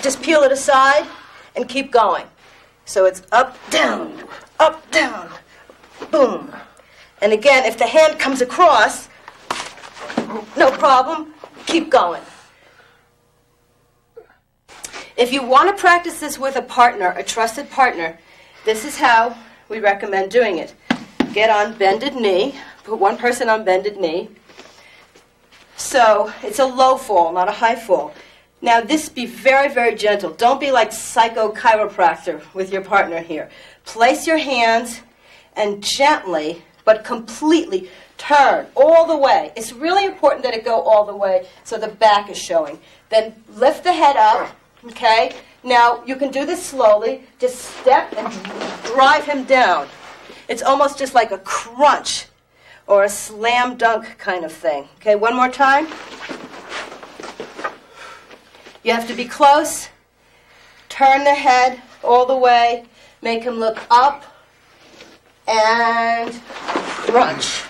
S1: just peel it aside and keep going. So it's up, down, boom. And again, if the hand comes across, no problem, keep going. If you want to practice this with a partner, a trusted partner, this is how we recommend doing it. Get on bended knee, put one person on bended knee. So it's a low fall, not a high fall. Now this, be very, very gentle. Don't be like psycho chiropractor with your partner here. Place your hands and gently, but completely, turn all the way. It's really important that it go all the way so the back is showing. Then lift the head up, okay? Now you can do this slowly. Just step and drive him down. It's almost just like a crunch or a slam dunk kind of thing. Okay, one more time. You have to be close. Turn the head all the way. Make him look up and crunch.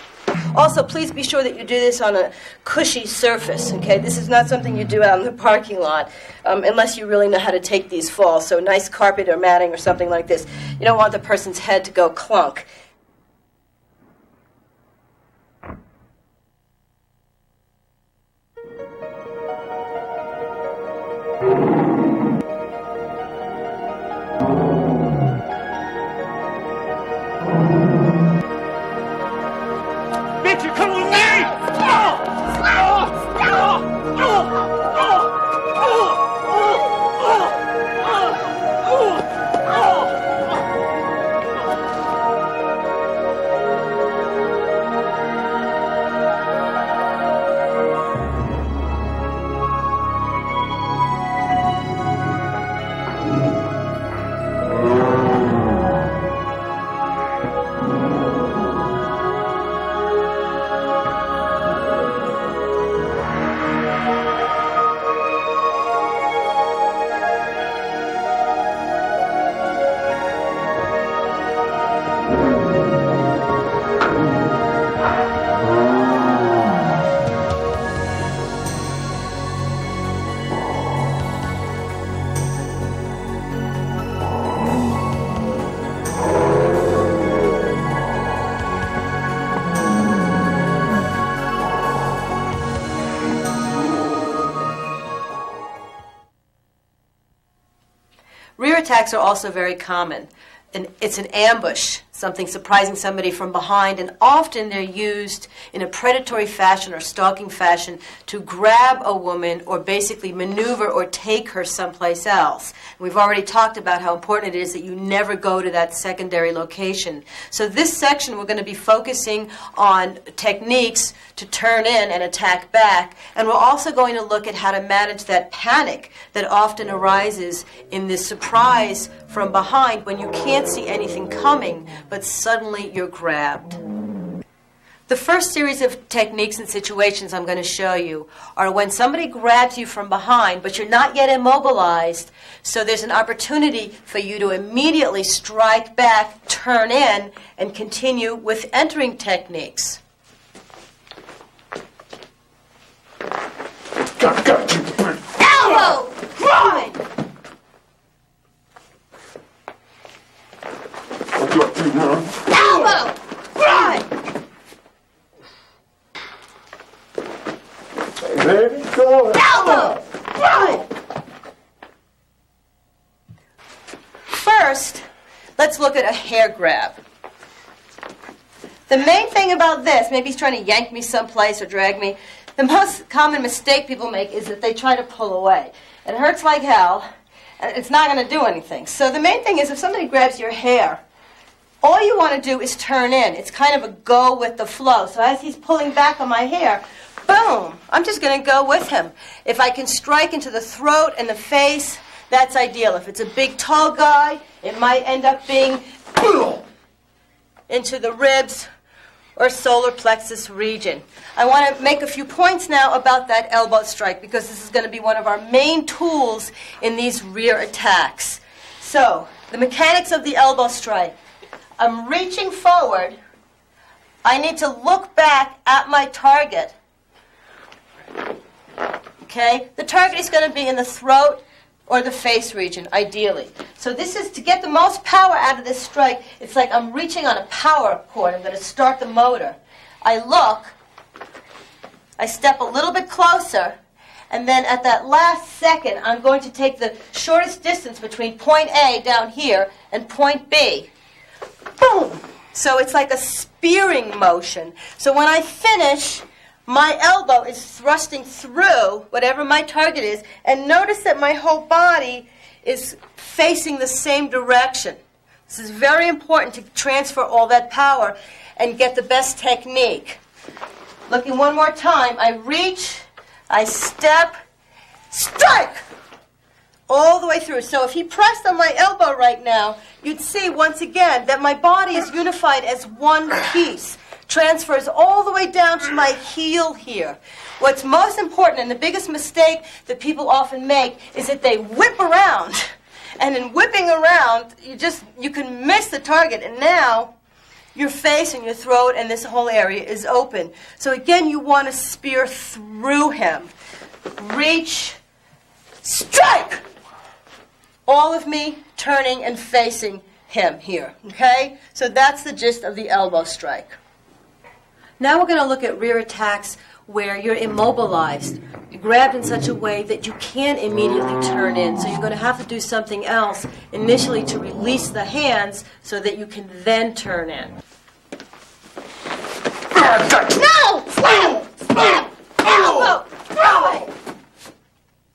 S1: Also, please be sure that you do this on a cushy surface, okay? This is not something you do out in the parking lot unless you really know how to take these falls. So nice carpet or matting or something like this. You don't want the person's head to go clunk.
S4: Bitch, you're coming with me!
S1: Rear attacks are also very common. And it's an ambush, something surprising somebody from behind, and often they're used in a predatory fashion or stalking fashion to grab a woman or basically maneuver or take her someplace else. We've already talked about how important it is that you never go to that secondary location. So this section we're going to be focusing on techniques to turn in and attack back, and we're also going to look at how to manage that panic that often arises in this surprise from behind when you can't see anything coming, but suddenly you're grabbed. The first series of techniques and situations I'm going to show you are when somebody grabs you from behind, but you're not yet immobilized, so there's an opportunity for you to immediately strike back, turn in, and continue with entering techniques.
S2: Got you, bitch.
S1: Elbow! Groin!
S2: I got you now.
S1: Elbow! Groin!
S2: Hey, baby, go ahead.
S1: Elbow! Groin! First, let's look at a hair grab. The main thing about this, maybe he's trying to yank me someplace or drag me, the most common mistake people make is that they try to pull away. It hurts like hell, and it's not going to do anything. So the main thing is if somebody grabs your hair, all you want to do is turn in. It's kind of a go with the flow. So as he's pulling back on my hair, boom, I'm just going to go with him. If I can strike into the throat and the face, that's ideal. If it's a big, tall guy, it might end up being boom, into the ribs or solar plexus region. I want to make a few points now about that elbow strike because this is going to be one of our main tools in these rear attacks. So, the mechanics of the elbow strike. I'm reaching forward. I need to look back at my target. Okay? The target is going to be in the throat or the face region, ideally. So this is to get the most power out of this strike. It's like I'm reaching on a power cord. I'm going to start the motor. I look, I step a little bit closer, and then at that last second, I'm going to take the shortest distance between point A down here and point B. Boom! So it's like a spearing motion. So when I finish, my elbow is thrusting through whatever my target is, and notice that my whole body is facing the same direction. This is very important to transfer all that power and get the best technique. Looking one more time, I reach, I step, strike! All the way through. So if he pressed on my elbow right now, you'd see once again that my body is unified as one piece. Transfers all the way down to my heel here. What's most important and the biggest mistake that people often make is that they whip around. And in whipping around, you can miss the target. And now your face and your throat and this whole area is open. So again, you want to spear through him. Reach, strike! All of me turning and facing him here. Okay? So that's the gist of the elbow strike. Now we're going to look at rear attacks where you're immobilized. You're grabbed in such a way that you can't immediately turn in. So you're going to have to do something else initially to release the hands so that you can then turn in.
S3: No! Slap! Slap! Elbow! Groin!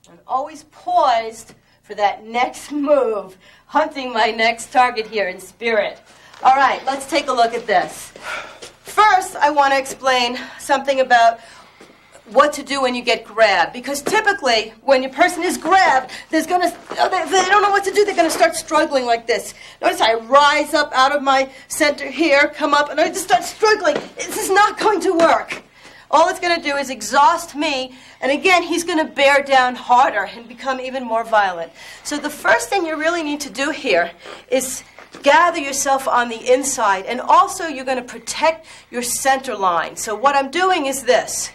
S1: I'm always poised for that next move, hunting my next target here in spirit. All right, let's take a look at this. First, I want to explain something about what to do when you get grabbed. Because typically, when a person is grabbed, they don't know what to do. They're going to start struggling like this. Notice I rise up out of my center here, come up, and I just start struggling. This is not going to work. All it's going to do is exhaust me, and again, he's going to bear down harder and become even more violent. So the first thing you really need to do here is gather yourself on the inside, and also you're going to protect your center line. So what I'm doing is this.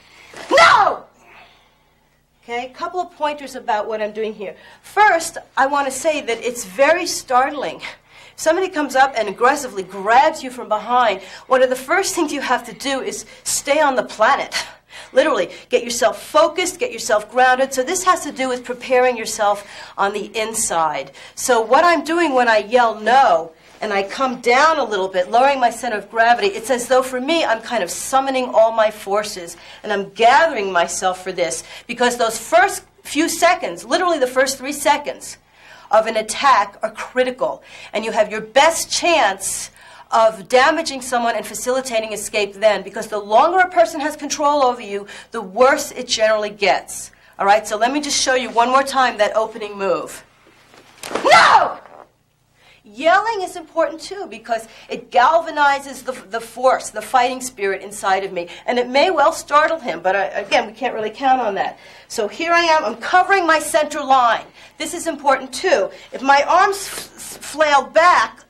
S1: No! Okay, a couple of pointers about what I'm doing here. First, I want to say that it's very startling. If somebody comes up and aggressively grabs you from behind, one of the first things you have to do is stay on the planet. Literally, get yourself focused, get yourself grounded. So this has to do with preparing yourself on the inside. So what I'm doing when I yell no, and I come down a little bit, lowering my center of gravity, it's as though for me I'm kind of summoning all my forces, and I'm gathering myself for this, because those first few seconds, literally the first 3 seconds of an attack are critical, and you have your best chance of damaging someone and facilitating escape then, because the longer a person has control over you, the worse it generally gets. All right, so let me just show you one more time that opening move. No! Yelling is important too, because it galvanizes the force, the fighting spirit inside of me, and it may well startle him, but again, we can't really count on that. So here I am, I'm covering my center line. This is important too. If my arms flail back,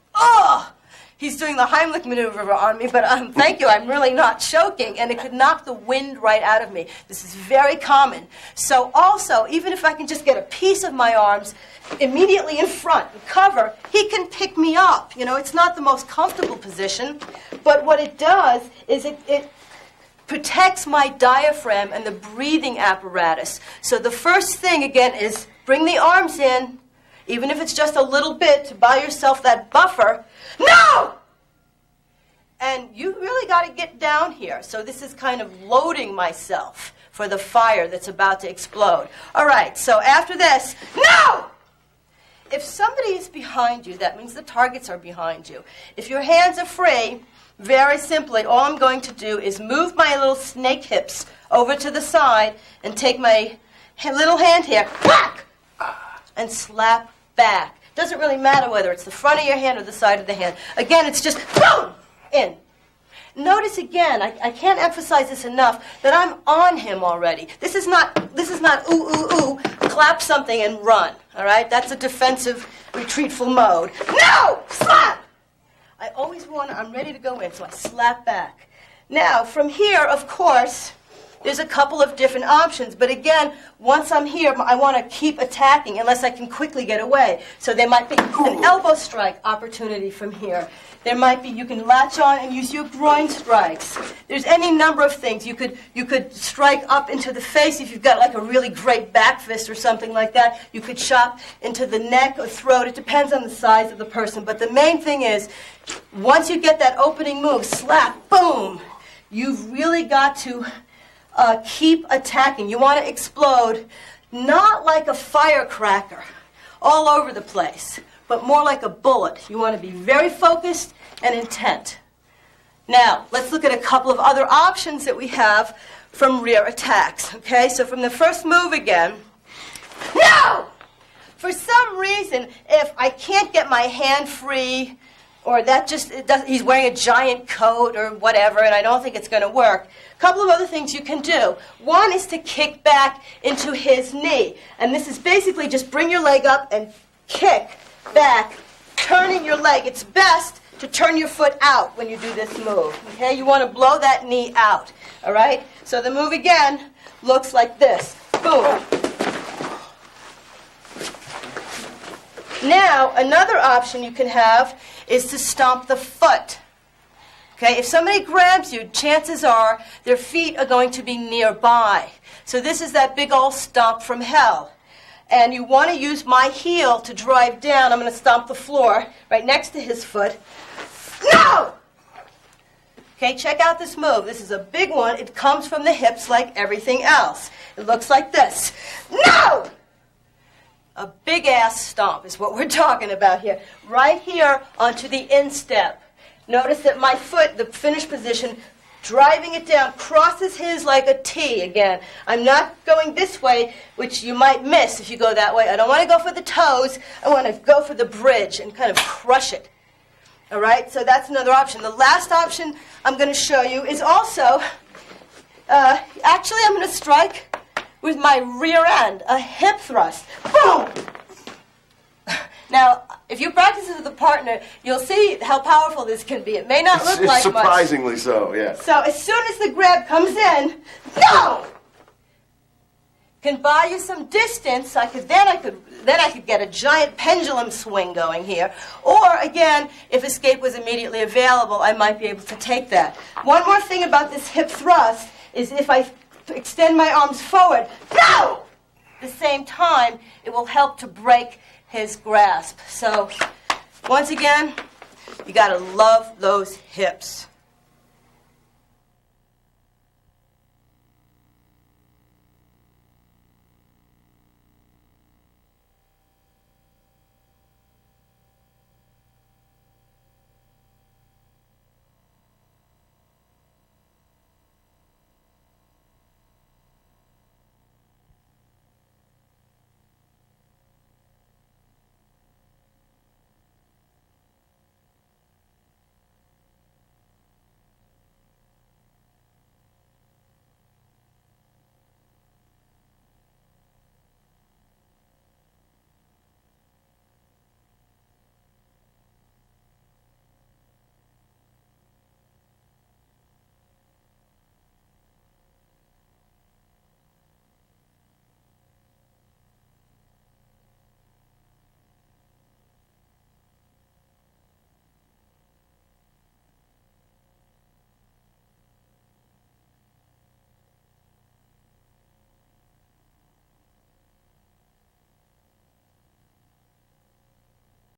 S1: he's doing the Heimlich maneuver on me, but thank you, I'm really not choking, and it could knock the wind right out of me. This is very common. So also, even if I can just get a piece of my arms immediately in front and cover, he can pick me up. You know, it's not the most comfortable position, but what it does is it protects my diaphragm and the breathing apparatus. So the first thing, again, is bring the arms in, even if it's just a little bit, to buy yourself that buffer. No! And you really got to get down here. So this is kind of loading myself for the fire that's about to explode. All right, so after this, no! If somebody is behind you, that means the targets are behind you. If your hands are free, very simply, all I'm going to do is move my little snake hips over to the side and take my little hand here, whack, and slap back. Doesn't really matter whether it's the front of your hand or the side of the hand. Again, it's just boom, in. Notice again, I can't emphasize this enough, that I'm on him already. This is not ooh, ooh, ooh, clap something and run, all right? That's a defensive, retreatful mode. No! Slap! I always I'm ready to go in, so I slap back. Now, from here, of course, there's a couple of different options, but again, once I'm here, I want to keep attacking unless I can quickly get away. So there might be an elbow strike opportunity from here. There might be, you can latch on and use your groin strikes. There's any number of things. You could strike up into the face if you've got like a really great back fist or something like that. You could chop into the neck or throat. It depends on the size of the person. But the main thing is, once you get that opening move, slap, boom, you've really got to keep attacking. You want to explode not like a firecracker all over the place, but more like a bullet. You want to be very focused and intent. Now, let's look at a couple of other options that we have from rear attacks. Okay, so from the first move again. No! For some reason, if I can't get my hand free, or he's wearing a giant coat or whatever, and I don't think it's going to work, a couple of other things you can do. One is to kick back into his knee. And this is basically just bring your leg up and kick back, turning your leg. It's best to turn your foot out when you do this move. Okay? You want to blow that knee out. All right? So the move again looks like this. Boom. Now, another option you can have is to stomp the foot. Okay? If somebody grabs you, chances are their feet are going to be nearby. So this is that big old stomp from hell. And you want to use my heel to drive down. I'm going to stomp the floor right next to his foot. No! Okay, check out this move. This is a big one. It comes from the hips like everything else. It looks like this. No! A big-ass stomp is what we're talking about here. Right here onto the instep. Notice that my foot, the finished position, driving it down, crosses his like a T again. I'm not going this way, which you might miss if you go that way. I don't want to go for the toes. I want to go for the bridge and kind of crush it. All right? So that's another option. The last option I'm going to show you is also, actually I'm going to strike with my rear end, a hip thrust. Boom! Now, if you practice this with a partner, you'll see how powerful this can be. It may not look like much.
S5: Surprisingly so, yeah.
S1: So as soon as the grab comes in, no! Can buy you some distance. Then I could get a giant pendulum swing going here. Or again, if escape was immediately available, I might be able to take that. One more thing about this hip thrust is if I extend my arms forward. No! At the same time, it will help to break his grasp. So, once again, you gotta love those hips.